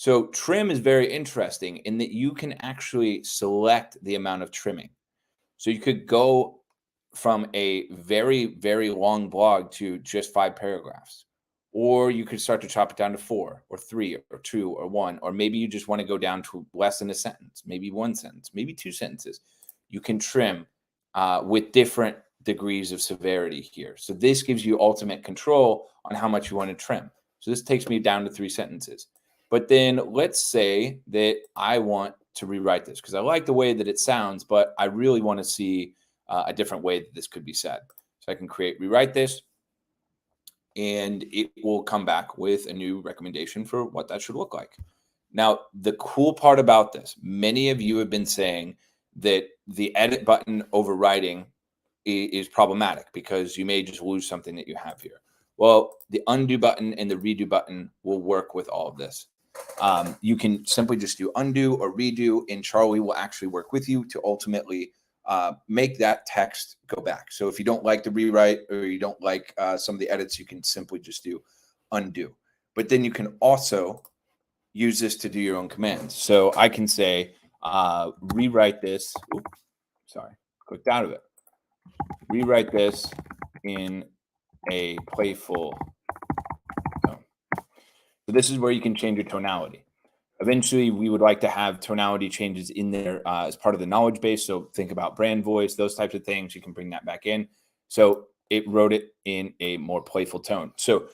So trim is very interesting in that you can actually select the amount of trimming. So you could go from a very, very long blog to just 5 paragraphs. Or you could start to chop it down to 4 or 3 or 2 or 1. Or maybe you just want to go down to less than a sentence, maybe 1 sentence, maybe 2 sentences. You can trim with different degrees of severity here. So this gives you ultimate control on how much you want to trim. So this takes me down to 3 sentences. But then let's say that I want to rewrite this because I like the way that it sounds, but I really want to see a different way that this could be said. So I can rewrite this, and it will come back with a new recommendation for what that should look like. Now, the cool part about this, many of you have been saying that the edit button overriding is problematic because you may just lose something that you have here. Well, the undo button and the redo button will work with all of this. You can simply just do undo or redo, and Charlie will actually work with you to ultimately make that text go back. So if you don't like the rewrite or you don't like some of the edits, you can simply just do undo. But then you can also use this to do your own commands. So I can say rewrite this. Oops, sorry, clicked out of it. Rewrite this in a playful tone. So this is where you can change your tonality. Eventually, we would like to have tonality changes in there as part of the knowledge base. So think about brand voice, those types of things. You can bring that back in. So it wrote it in a more playful tone. So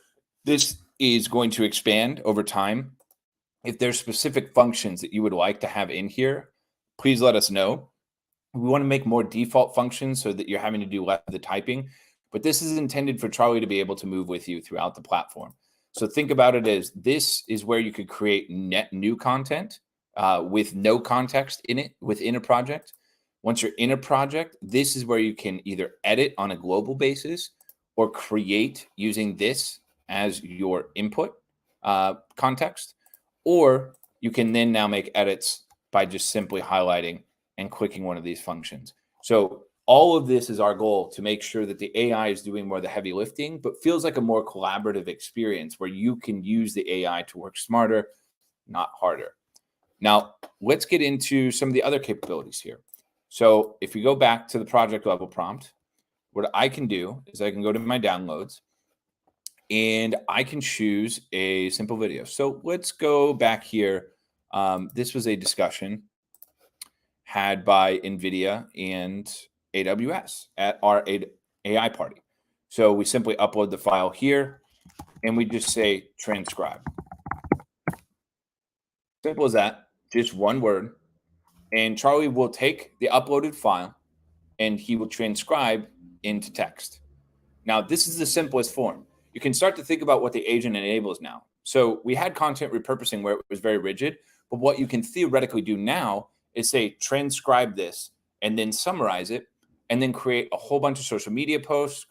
this is going to expand over time. If there's specific functions that you would like to have in here, please let us know. We want to make more default functions so that you're having to do less of the typing. But this is intended for Charlie to be able to move with you throughout the platform. So think about it as this is where you could create net new content with no context in it within a project. Once you're in a project, this is where you can either edit on a global basis or create using this as your input context, or you can then now make edits by just simply highlighting and clicking one of these functions. So all of this is our goal to make sure that the AI is doing more of the heavy lifting, but feels like a more collaborative experience where you can use the AI to work smarter, not harder. Now, let's get into some of the other capabilities here. So if we go back to the project level prompt, what I can do is I can go to my downloads and I can choose a simple video. So let's go back here. This was a discussion had by NVIDIA and AWS at our AI party. So we simply upload the file here and we just say transcribe. Simple as that, just one word. And Charlie will take the uploaded file and he will transcribe into text. Now, this is the simplest form. You can start to think about what the agent enables now. So we had content repurposing where it was very rigid, but what you can theoretically do now is say transcribe this and then summarize it and then create a whole bunch of social media posts.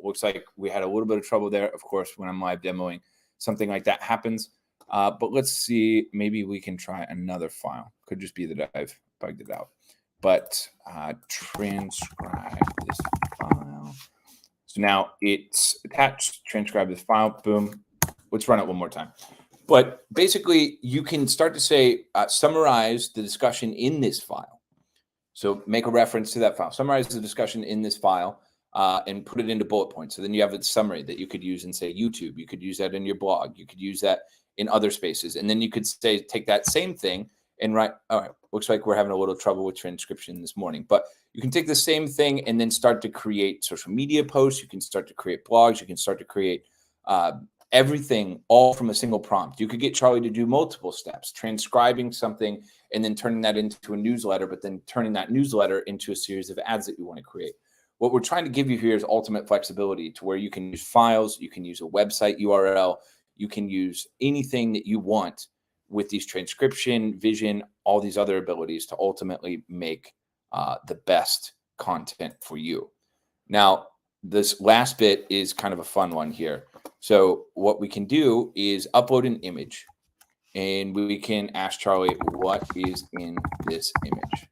Looks like we had a little bit of trouble there. Of course, when I'm live demoing, something like that happens. But let's see, maybe we can try another file. Could just be that I've bugged it out. But transcribe this file. So now it's attached, transcribe this file, boom. Let's run it one more time. But basically, you can start to say, summarize the discussion in this file. So make a reference to that file. Summarize the discussion in this file and put it into bullet points. So then you have a summary that you could use in, say, YouTube. You could use that in your blog. You could use that in other spaces. And then you could say, take that same thing and write, all right, looks like we're having a little trouble with transcription this morning. But you can take the same thing and then start to create social media posts. You can start to create blogs. You can start to create everything all from a single prompt. You could get Charlie to do multiple steps, transcribing something and then turning that into a newsletter, but then turning that newsletter into a series of ads that you want to create. What we're trying to give you here is ultimate flexibility to where you can use files, you can use a website URL, you can use anything that you want with these transcription, vision, all these other abilities to ultimately make the best content for you. Now, this last bit is kind of a fun one here. So what we can do is upload an image and we can ask Charlie, what is in this image?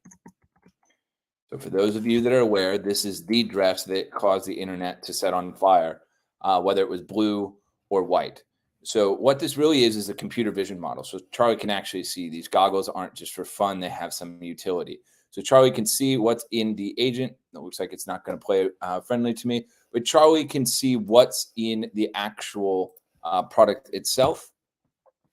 So for those of you that are aware, this is the dress that caused the internet to set on fire, whether it was blue or white. So what this really is a computer vision model. So Charlie can actually see these goggles aren't just for fun. They have some utility. So Charlie can see what's in the agent. It looks like it's not going to play friendly to me, but Charlie can see what's in the actual product itself,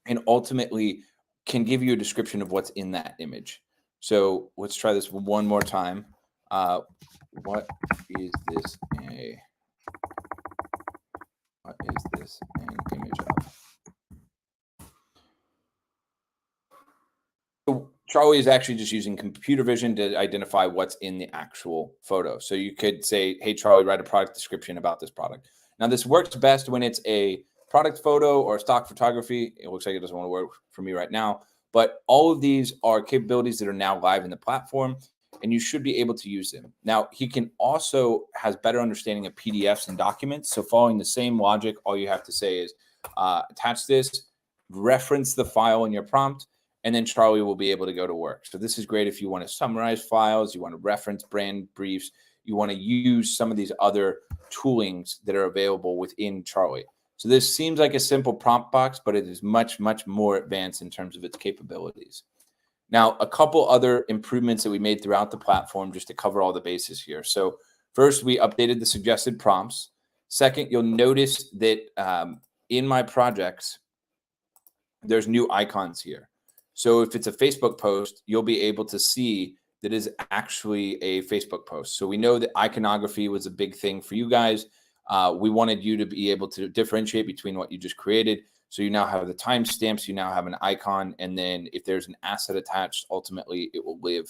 and ultimately can give you a description of what's in that image. So let's try this one more time. What is this what is this an image of? So Charlie is actually just using computer vision to identify what's in the actual photo. So you could say, hey, Charlie, write a product description about this product. Now, this works best when it's a product photo or stock photography. It looks like it doesn't want to work for me right now, but all of these are capabilities that are now live in the platform, and you should be able to use them. Now, he can also has better understanding of PDFs and documents. So following the same logic, all you have to say is attach this, reference the file in your prompt, and then Charlie will be able to go to work. So this is great if you want to summarize files, you want to reference brand briefs, you want to use some of these other toolings that are available within Charlie. So this seems like a simple prompt box, but it is much, much more advanced in terms of its capabilities. Now, a couple other improvements that we made throughout the platform just to cover all the bases here. So first, we updated the suggested prompts. Second, you'll notice that in my projects, there's new icons here. So if it's a Facebook post, you'll be able to see that is actually a Facebook post. So we know that iconography was a big thing for you guys. We wanted you to be able to differentiate between what you just created. So you now have the timestamps, you now have an icon, and then if there's an asset attached, ultimately it will live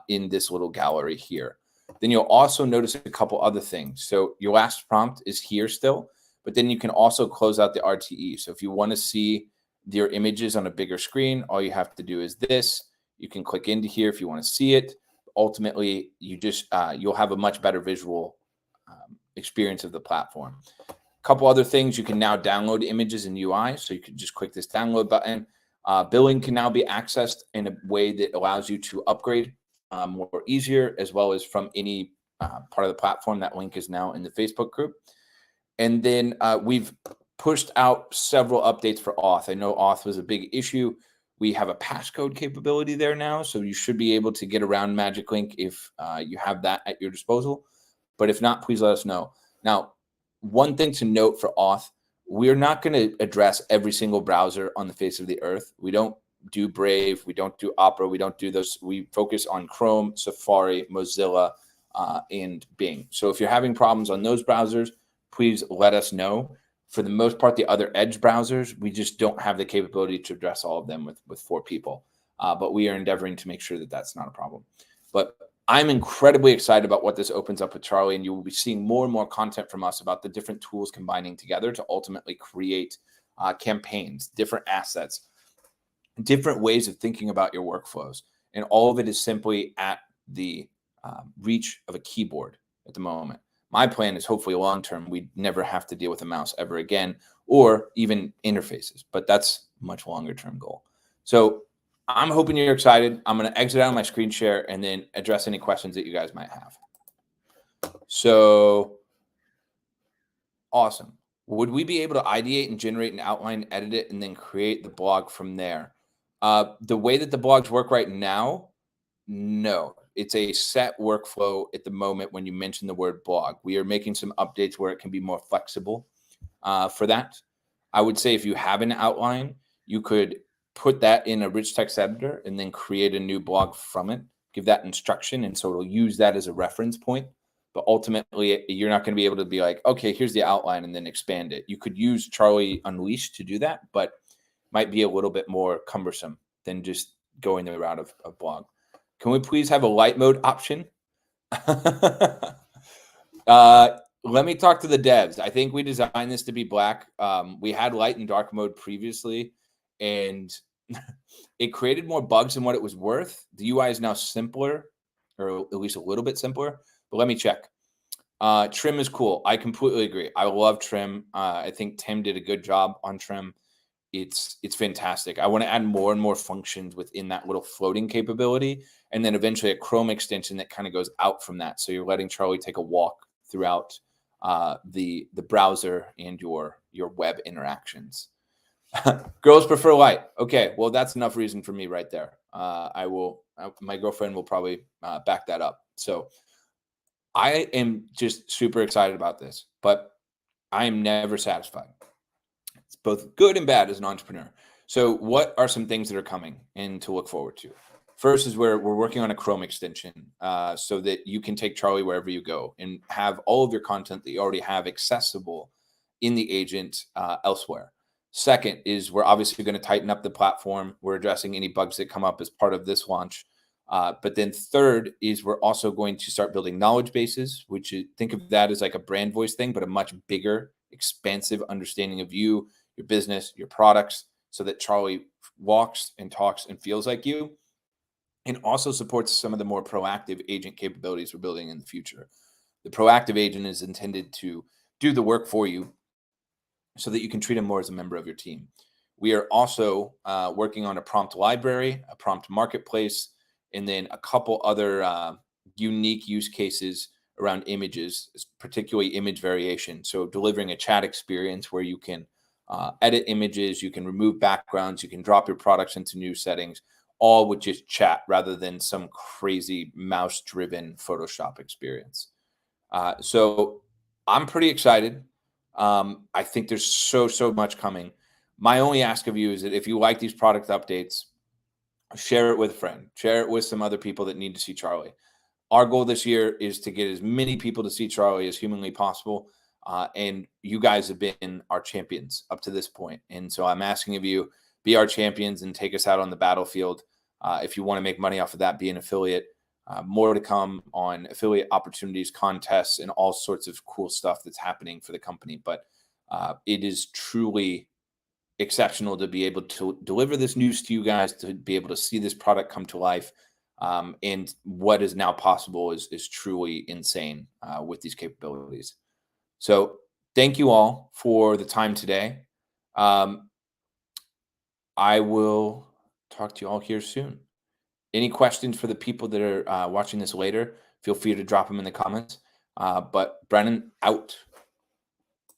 in this little gallery here. Then you'll also notice a couple other things. So your last prompt is here still, but then you can also close out the RTE. So if you want to see your images on a bigger screen, all you have to do is this. You can click into here if you want to see it. Ultimately, you just you'll have a much better visual experience of the platform. A couple other things, you can now download images in UI. So you can just click this download button. Billing can now be accessed in a way that allows you to upgrade more easier, as well as from any part of the platform. That link is now in the Facebook group. And then we've pushed out several updates for auth. I know auth was a big issue. We have a passcode capability there now, so you should be able to get around Magic Link if you have that at your disposal. But if not, please let us know. Now, one thing to note for auth, we're not going to address every single browser on the face of the earth. We don't do Brave. We don't do Opera. We don't do those. We focus on Chrome, Safari, Mozilla, and Bing. So if you're having problems on those browsers, please let us know. For the most part, the other Edge browsers, we just don't have the capability to address all of them with 4 people. But we are endeavoring to make sure that that's not a problem. But I'm incredibly excited about what this opens up with Charlie, and you will be seeing more and more content from us about the different tools combining together to ultimately create campaigns, different assets, different ways of thinking about your workflows. And all of it is simply at the reach of a keyboard at the moment. My plan is hopefully long-term, we never have to deal with a mouse ever again, or even interfaces, but that's a much longer-term goal. So I'm hoping you're excited. I'm going to exit out of my screen share and then address any questions that you guys might have. So awesome. Would we be able to ideate and generate an outline, edit it, and then create the blog from there? The way that the blogs work right now, no. It's a set workflow at the moment when you mention the word blog. We are making some updates where it can be more flexible for that. I would say if you have an outline, you could put that in a rich text editor and then create a new blog from it, give that instruction, and so it'll use that as a reference point. But ultimately, you're not going to be able to be like, okay, here's the outline, and then expand it. You could use Charlie Unleashed to do that, but might be a little bit more cumbersome than just going the route of blog. Can we please have a light mode option? Let me talk to the devs. I think we designed this to be black. We had light and dark mode previously, and it created more bugs than what it was worth. The UI is now simpler, or at least a little bit simpler, but let me check. Trim is cool. I completely agree. I love trim. I think Tim did a good job on trim. It's fantastic. I want to add more and more functions within that little floating capability, and then eventually a Chrome extension that kind of goes out from that. So you're letting Charlie take a walk throughout the browser and your web interactions. Girls prefer light. Okay, well, that's enough reason for me right there. My girlfriend will probably back that up. So I am just super excited about this, but I am never satisfied. It's both good and bad as an entrepreneur. So, what are some things that are coming and to look forward to? First is where we're working on a Chrome extension so that you can take Charlie wherever you go and have all of your content that you already have accessible in the agent elsewhere. Second is we're obviously going to tighten up the platform. We're addressing any bugs that come up as part of this launch. But then third is we're also going to start building knowledge bases, which think of that as like a brand voice thing, but a much bigger, expansive understanding of you, your business, your products, so that Charlie walks and talks and feels like you, and also supports some of the more proactive agent capabilities we're building in the future. The proactive agent is intended to do the work for you so that you can treat him more as a member of your team. We are also working on a prompt library, a prompt marketplace, and then a couple other unique use cases around images, particularly image variation. So delivering a chat experience where you can edit images, you can remove backgrounds, you can drop your products into new settings, all with just chat rather than some crazy mouse-driven Photoshop experience. So I'm pretty excited. I think there's so much coming. My only ask of you is that if you like these product updates, share it with a friend, share it with some other people that need to see Charlie. Our goal this year is to get as many people to see Charlie as humanly possible. And you guys have been our champions up to this point. And so I'm asking of you, be our champions and take us out on the battlefield. If you want to make money off of that, be an affiliate. More to come on affiliate opportunities, contests, and all sorts of cool stuff that's happening for the company. But it is truly exceptional to be able to deliver this news to you guys, to be able to see this product come to life. And what is now possible is truly insane with these capabilities. So thank you all for the time today. I will talk to you all here soon. Any questions for the people that are watching this later, feel free to drop them in the comments. But Brennan, out.